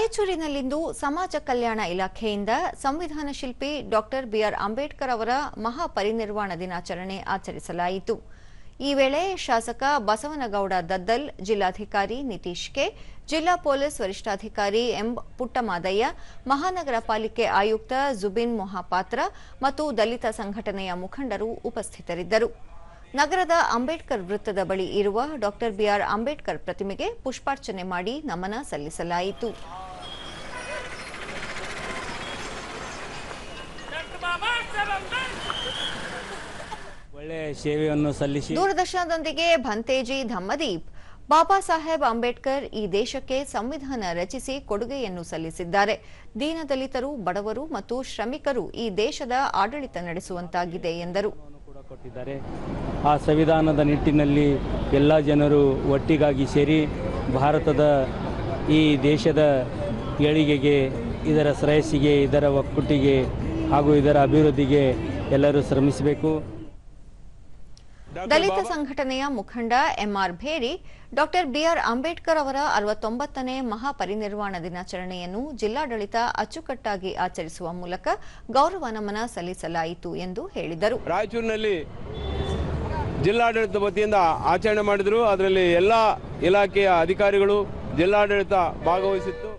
ರಾಯಚೂರಿನಲ್ಲಿಂದು ಸಮಾಜ ಕಲ್ಯಾಣ ಇಲಾಖೆಯಿಂದ ಸಂವಿಧಾನ ಶಿಲ್ಪಿ ಡಾಕ್ಟರ್ ಬಿಆರ್ ಅಂಬೇಡ್ಕರ್ ಅವರ ಮಹಾಪರಿನಿರ್ವಾಣ ದಿನಾಚರಣೆ ಆಚರಿಸಲಾಯಿತು. ಈ ವೇಳೆ ಶಾಸಕ ಬಸವನಗೌಡ ದದ್ದಲ್, ಜಿಲ್ಲಾಧಿಕಾರಿ ನಿತೀಶ್ ಕೆ, ಜಿಲ್ಲಾ ಪೊಲೀಸ್ ವರಿಷ್ಠಾಧಿಕಾರಿ ಎಂ ಪುಟ್ಟಮಾದಯ್ಯ, ಮಹಾನಗರ ಪಾಲಿಕೆ ಆಯುಕ್ತ ಜುಬಿನ್ ಮೊಹಾಪಾತ್ರ ಮತ್ತು ದಲಿತ ಸಂಘಟನೆಯ ಮುಖಂಡರು ಉಪಸ್ಥಿತರಿದ್ದರು. ನಗರದ ಅಂಬೇಡ್ಕರ್ ವೃತ್ತದ ಬಳಿ ಇರುವ ಡಾಕ್ಟರ್ ಬಿಆರ್ ಅಂಬೇಡ್ಕರ್ ಪ್ರತಿಮೆಗೆ ಪುಷ್ಪಾರ್ಚನೆ ಮಾಡಿ ನಮನ ಸಲ್ಲಿಸಲಾಯಿತು. ಒಳ್ಳೆಯ ಸೇವೆಯನ್ನು ಸಲ್ಲಿಸಿ ದೂರದರ್ಶನದೊಂದಿಗೆ ಭಂತೇಜಿ ಧಮ್ಮದೀಪ್, ಬಾಬಾ ಸಾಹೇಬ್ ಅಂಬೇಡ್ಕರ್ ಈ ದೇಶಕ್ಕೆ ಸಂವಿಧಾನ ರಚಿಸಿ ಕೊಡುಗೆಯನ್ನು ಸಲ್ಲಿಸಿದ್ದಾರೆ. ದೀನದಲಿತರು, ಬಡವರು ಮತ್ತು ಶ್ರಮಿಕರು ಈ ದೇಶದ ಆಡಳಿತ ನಡೆಸುವಂತಾಗಿದೆ ಎಂದರು. ಕೊಟ್ಟಿದ್ದಾರೆ. ಆ ಸಂವಿಧಾನದ ನಿಟ್ಟಿನಲ್ಲಿ ಎಲ್ಲ ಜನರು ಒಟ್ಟಿಗಾಗಿ ಸೇರಿ ಭಾರತದ ಈ ದೇಶದ ಏಳಿಗೆಗೆ, ಇದರ ಶ್ರೇಯಸ್ಸಿಗೆ, ಇದರ ಒಕ್ಕೂಟಿಗೆ ಹಾಗೂ ಇದರ ಅಭಿವೃದ್ಧಿಗೆ ಎಲ್ಲರೂ ಶ್ರಮಿಸಬೇಕು. ದಲಿತ ಸಂಘಟನೆಯ ಮುಖಂಡ ಎಂಆರ್ ಭೇರಿ, ಡಾಕ್ಟರ್ ಬಿಆರ್ ಅಂಬೇಡ್ಕರ್ ಅವರ 69ನೇ ಮಹಾಪರಿನಿರ್ವಾಣ ದಿನಾಚರಣೆಯನ್ನು ಜಿಲ್ಲಾಡಳಿತ ಅಚ್ಚುಕಟ್ಟಾಗಿ ಆಚರಿಸುವ ಮೂಲಕ ಗೌರವ ನಮನ ಸಲ್ಲಿಸಲಾಯಿತು ಎಂದು ಹೇಳಿದರು. ರಾಯಚೂರಿನಲ್ಲಿ ಜಿಲ್ಲಾಡಳಿತ ವತಿಯಿಂದ ಆಚರಣೆ ಮಾಡಿದರು. ಅದರಲ್ಲಿ ಎಲ್ಲ ಇಲಾಖೆಯ ಅಧಿಕಾರಿಗಳು, ಜಿಲ್ಲಾಡಳಿತ ಭಾಗವಹಿಸಿತ್ತು.